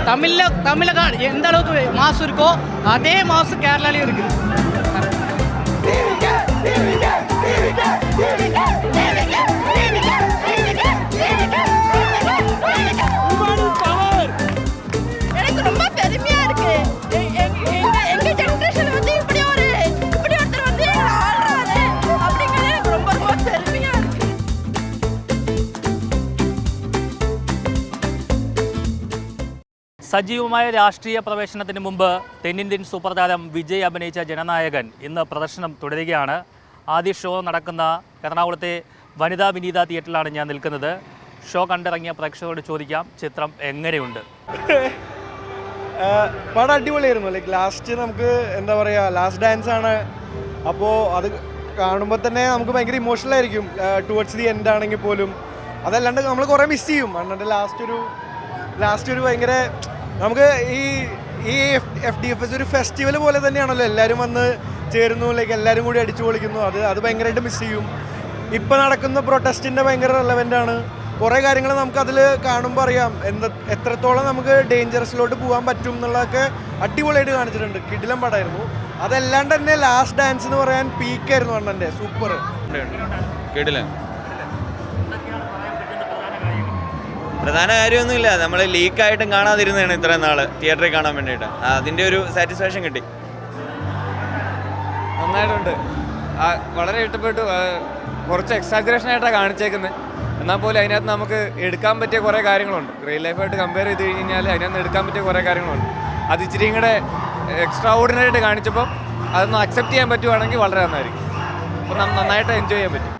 தமிழில் எந்த அளவுக்கு மாசு இருக்கோ அதே மாசு கேரளாலையும் இருக்குது. எனக்கு ரொம்ப பெருமையா இருக்கு. எங்க ஜெனரேஷன் வந்து இப்படி ஒருத்தர் வந்து ஆள்றாரு அப்படிங்கிறது எனக்கு ரொம்ப ரொம்ப பெருமையா இருக்கு. സജീവമായ രാഷ്ട്രീയ പ്രവേശനത്തിന് മുമ്പ് തെന്നിന്ത്യൻ സൂപ്പർ താരം വിജയ് അഭിനയിച്ച ജനനായകൻ ഇന്ന് പ്രദർശനം തുടരുകയാണ്. ആദ്യ ഷോ നടക്കുന്ന എറണാകുളത്തെ വനിതാ വിനീത തിയേറ്ററിലാണ് ഞാൻ നിൽക്കുന്നത്. ഷോ കണ്ടിറങ്ങിയ പ്രേക്ഷകരോട് ചോദിക്കാം ചിത്രം എങ്ങനെയുണ്ട്. പടം അടിപൊളിയായിരുന്നു. ലൈക്ക് ലാസ്റ്റ് നമുക്ക് എന്താ പറയുക, ലാസ്റ്റ് ഡാൻസ് ആണ്. അപ്പോൾ അത് കാണുമ്പോൾ തന്നെ നമുക്ക് ഭയങ്കര ഇമോഷണൽ ആയിരിക്കും ടുവേർഡ്സ് ദി എൻഡ് ആണെങ്കിൽ പോലും. അതല്ലാണ്ട് നമ്മൾ കുറേ മിസ് ചെയ്യും. അണ്ണൻ്റെ ലാസ്റ്റ് ഒരു ഭയങ്കര നമുക്ക് ഈ FDFS ഒരു ഫെസ്റ്റിവൽ പോലെ തന്നെയാണല്ലോ. എല്ലാവരും വന്ന് ചേരുന്നു, ലൈക്ക് എല്ലാവരും കൂടി അടിച്ചു പൊളിക്കുന്നു. അത് ഭയങ്കരമായിട്ട് മിസ് ചെയ്യും. ഇപ്പോൾ നടക്കുന്ന പ്രൊട്ടസ്റ്റിൻ്റെ ഭയങ്കര റെലവൻ്റ് ആണ്. കുറേ കാര്യങ്ങൾ നമുക്കതിൽ കാണുമ്പോൾ അറിയാം എത്രത്തോളം നമുക്ക് ഡേഞ്ചറസിലോട്ട് പോകാൻ പറ്റും എന്നുള്ളതൊക്കെ അടിപൊളിയായിട്ട് കാണിച്ചിട്ടുണ്ട്. കിടിലം പടമായിരുന്നു. അതല്ലാണ്ട് തന്നെ ലാസ്റ്റ് ഡാൻസ് എന്ന് പറയാൻ പീക്കായിരുന്നു അണ്ണൻ്റെ. സൂപ്പർ കിടിലം. പ്രധാന കാര്യമൊന്നുമില്ല, നമ്മൾ ലീക്കായിട്ടും കാണാതിരുന്നതാണ് ഇത്രയും നാൾ തിയേറ്ററിൽ കാണാൻ വേണ്ടിയിട്ട്. അതിൻ്റെ ഒരു സാറ്റിസ്ഫാക്ഷൻ കിട്ടി. നന്നായിട്ടുണ്ട്. വളരെ ഇഷ്ടപ്പെട്ടു. കുറച്ച് എക്സാജറേഷനായിട്ടാണ് കാണിച്ചേക്കുന്നത്. എന്നാൽ പോലും അതിനകത്ത് നമുക്ക് എടുക്കാൻ പറ്റിയ കുറേ കാര്യങ്ങളുണ്ട്. റിയൽ ലൈഫായിട്ട് കമ്പയർ ചെയ്ത് കഴിഞ്ഞാൽ അതിനകത്ത് എടുക്കാൻ പറ്റിയ കുറേ കാര്യങ്ങളുണ്ട്. അത് ഇച്ചിരിയും കൂടെ എക്സ്ട്രാ ഓർഡിനറി ആയിട്ട് കാണിച്ചപ്പോൾ അതൊന്ന് അക്സെപ്റ്റ് ചെയ്യാൻ പറ്റുവാണെങ്കിൽ വളരെ നന്നായിരിക്കും. അപ്പോൾ നന്നായിട്ട് എൻജോയ് ചെയ്യാൻ പറ്റും.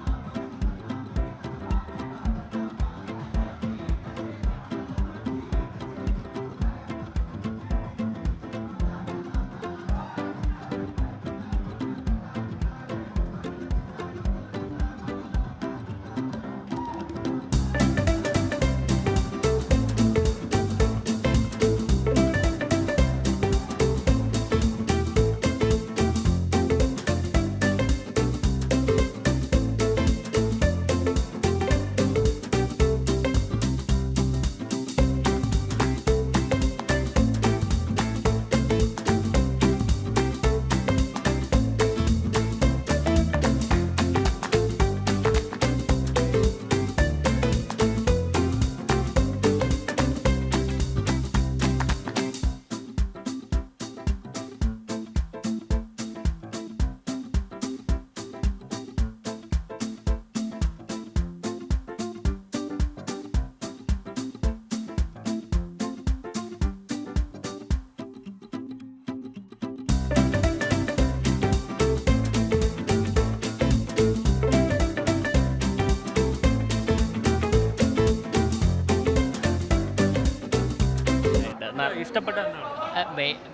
ഇഷ്ടപ്പെട്ട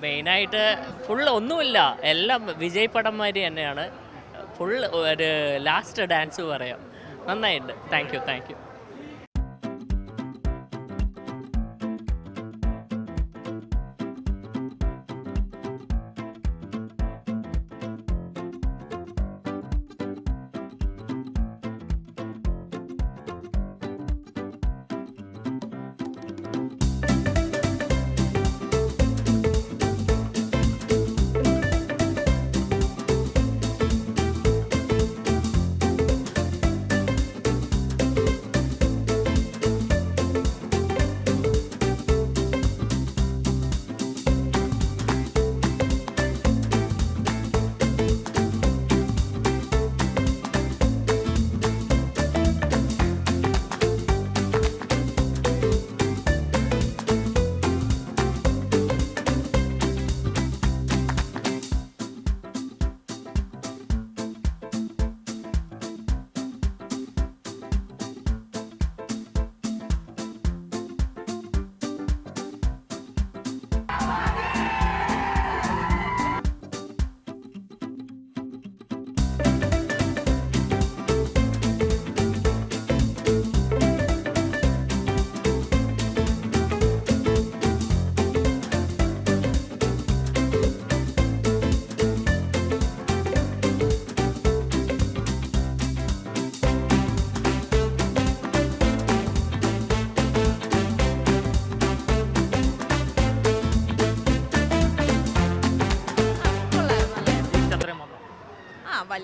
മെയിനായിട്ട് ഫുൾ ഒന്നുമില്ല, എല്ലാം വിജയ് പടന്മാർ തന്നെയാണ്. ഫുൾ ഒരു ലാസ്റ്റ് ഡാൻസ് പറയാം. നന്നായിട്ടുണ്ട്. Thank you.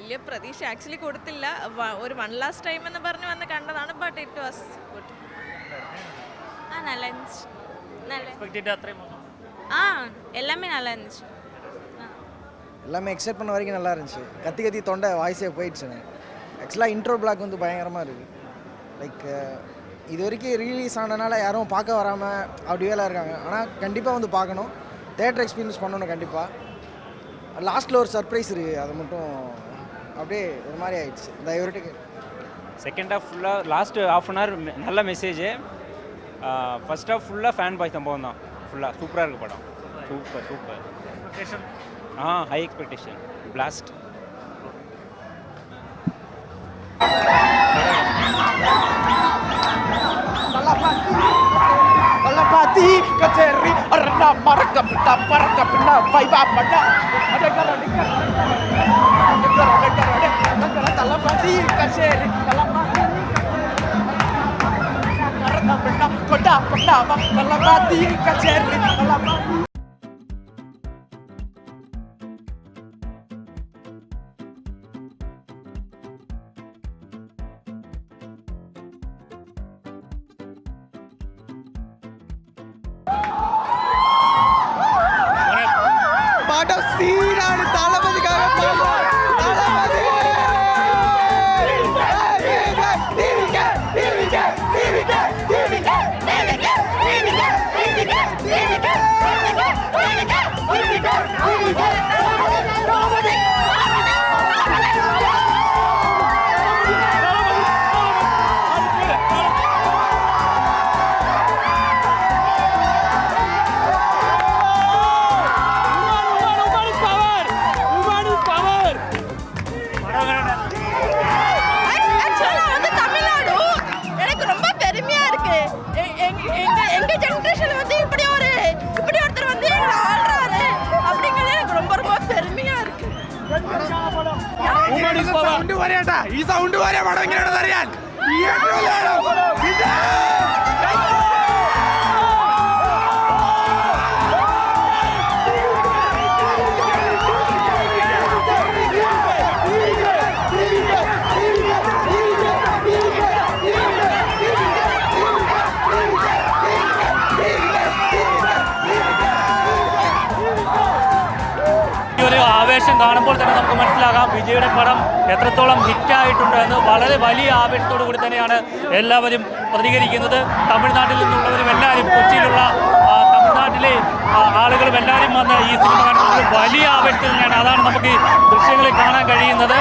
വലിയ പ്രതീക്ഷ ആക്ച്വലി കൊടുത്തില്ല. ഒരു വൺ ലാസ്റ്റ് ടൈം എന്ന് പറഞ്ഞു വന്ന് കണ്ടതാണ്. But it was good. நல்லா இருந்துச்சு. நல்லா எக்ஸ்பெக்ட் ചെയ്ത അത്രയും വന്നോ? எல்லாமே நல்லா இருந்துச்சு. எல்லாமே எக்ஸ்பெக்ட் பண்ண வரைக்கும் நல்லா இருந்துச்சு. கத்தி கத்தி தொண்டை வாய்ஸே போயிடுச்சுங்க. ஆக்சுவலாக இன்ட்ரோ பிளாக் வந்து பயங்கரமாக இருக்குது. லைக் இது வரைக்கும் ரிலீஸ் ஆனதுனால யாரும் பார்க்க வராமல் அப்படியேலாம் இருக்காங்க. ஆனால் கண்டிப்பாக வந்து பார்க்கணும், தேட்டர் எக்ஸ்பீரியன்ஸ் பண்ணணும் கண்டிப்பாக. லாஸ்ட்டில் ஒரு சர்ப்ரைஸ் இருக்குது, அது மட்டும் அப்படியே ஒரு மாதிரி ஆயிடுச்சு. இந்த இவர்கிட்ட செகண்ட் ஹாஃப் ஃபுல்லாக லாஸ்ட் ஹாஃப் அன் ஹவர் நல்ல மெசேஜ். ஃபர்ஸ்ட் ஹாஃப் ஃபுல்லாக ஃபேன் பாய் சம்பவம் தான். ஃபுல்லாக சூப்பராக இருக்குது படம். Super super. Expectation high expectation. Blast. Kalapati kaceri arna marakam taparakam na vibe pada ada gara kalapati kaceri kalapati arna pada kalapati kaceri kalapati. പടം സീനാണ്. തളപതിക്കാകെ തളപതി ഈ സൗണ്ട് വരെ പടം എങ്ങനെയാണെന്ന് അറിയാൻ ആവേശം കാണുമ്പോൾ തന്നെ നമുക്ക് മനസ്സിലാകാം വിജയുടെ പടം എത്രത്തോളം ഹിറ്റായിട്ടുണ്ട് എന്ന്. വളരെ വലിയ ആവേശത്തോടു കൂടി തന്നെയാണ് എല്ലാവരും പ്രതികരിക്കുന്നത്. തമിഴ്നാട്ടിൽ നിന്നുള്ളവരും എല്ലാവരും, കൊച്ചിയിലുള്ള തമിഴ്നാട്ടിലെ ആളുകളും എല്ലാവരും വന്ന് ഈ സിനിമ കാണുന്നത് വലിയ ആവേശത്തിൽ തന്നെയാണ്. അതാണ് നമുക്ക് ഈ ദൃശ്യങ്ങളിൽ കാണാൻ കഴിയുന്നത്.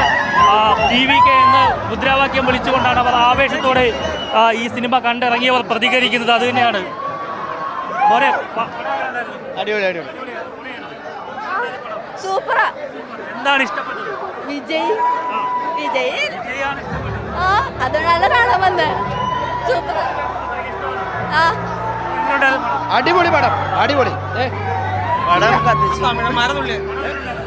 TVK എന്ന് മുദ്രാവാക്യം വിളിച്ചുകൊണ്ടാണ് അവർ ആവേശത്തോടെ ഈ സിനിമ കണ്ടിറങ്ങിയവർ പ്രതികരിക്കുന്നത്. അത് തന്നെയാണ്. അടിപൊളി അടിപൊളി. സൂപ്പറാ. എന്താണ് ഇഷ്ടപ്പെട്ടത്? വിജയ് വിജയാണ് ഇഷ്ടപ്പെട്ടത്. അതുകൊണ്ടാണ് കാണാൻ വന്നത്. സൂപ്പറാ. അടിപൊളി പടം. അടിപൊളി പടം.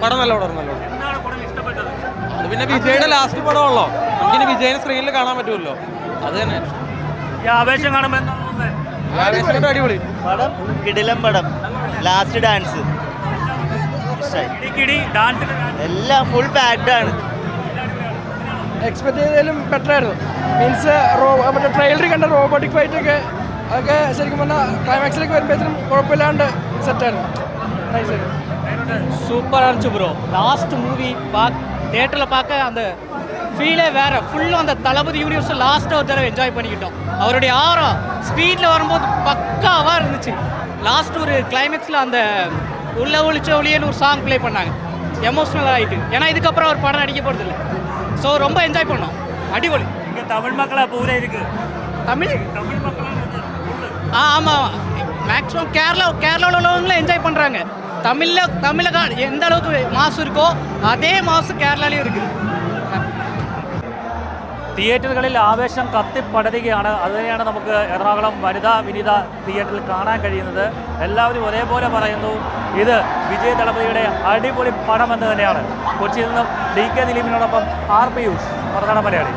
പടം നല്ല പടം. എന്താണ് പടം ഇഷ്ടപ്പെട്ടത്? അത് പിന്നെ വിജയുടെ ലാസ്റ്റ് പടമുള്ളോ, നമുക്കിനി വിജയനെ സ്ക്രീനിൽ കാണാൻ പറ്റുമല്ലോ, അത് തന്നെ. ഈ ആവേശം കാണുമ്പോൾ എന്താണ് തോന്നുന്നത്? അടിപൊളി പടം. കിടിലം പടം. ലാസ്റ്റ് ഡാൻസ് ഡാൻസ് എല്ലാം ഫുൾ പാക്ഡ് ആണ്. എക്സ്പെക്ട് ചെയ്തതിലും ബെറ്റർ ആയിരുന്നു. മീൻസ് മറ്റേ ട്രെയിലറിൽ കണ്ട റോബോട്ടിക് ഫൈറ്റ് ഒക്കെ അതൊക്കെ ശരിക്കും പറഞ്ഞാൽ ക്ലൈമാക്സിലേക്ക് വരുമ്പോഴത്തേനും കുഴപ്പമില്ലാണ്ട് സെറ്റായിരുന്നു. சூப்பராக இருந்துச்சு ப்ரோ. லாஸ்ட் மூவி தேட்டரில் பார்க்க அந்த ஃபீலே வேறு. ஃபுல்லும் அந்த தளபதி யூனிவர்ஸை லாஸ்ட்டாக ஒரு தடவை என்ஜாய் பண்ணிக்கிட்டோம். அவருடைய ஆரம் ஸ்பீடில் வரும்போது பக்காவாக இருந்துச்சு. லாஸ்ட் ஒரு கிளைமேக்ஸில் அந்த உள்ள ஒளிச்ச ஒளியன்னு ஒரு சாங் ப்ளே பண்ணாங்க. எமோஷ்னல் ஆகிட்டு. ஏன்னா இதுக்கப்புறம் ஒரு படம் நடிக்க போகிறது இல்லை. ஸோ ரொம்ப என்ஜாய் பண்ணோம். அடிபொலி. இங்கே தமிழ் மக்களாக பூரா இருக்குது. தமிழ் மக்களாக ஆமாம். மேக்ஸிமம் கேரளாவில் உள்ளவங்களும் என்ஜாய் பண்ணுறாங்க. தமிழில் எந்த அளவுக்கு மாசு இருக்கோ அதே மாசு கேரளாலையும் இருக்குது. തിയേറ്ററുകളിൽ ആവേശം കത്തിപ്പടരുകയാണ്. അതുതന്നെയാണ് നമുക്ക് എറണാകുളം വനിതാ വിനീത തിയേറ്ററിൽ കാണാൻ കഴിയുന്നത്. എല്ലാവരും ഒരേപോലെ പറയുന്നു ഇത് വിജയ് ദളപതിയുടെ അടിപൊളി പടം എന്ന് തന്നെയാണ്. കൊച്ചിയിൽ നിന്നും DK ദിലീപിനോടൊപ്പം RP യൂഷ്, മറുനാടൻ മലയാളി.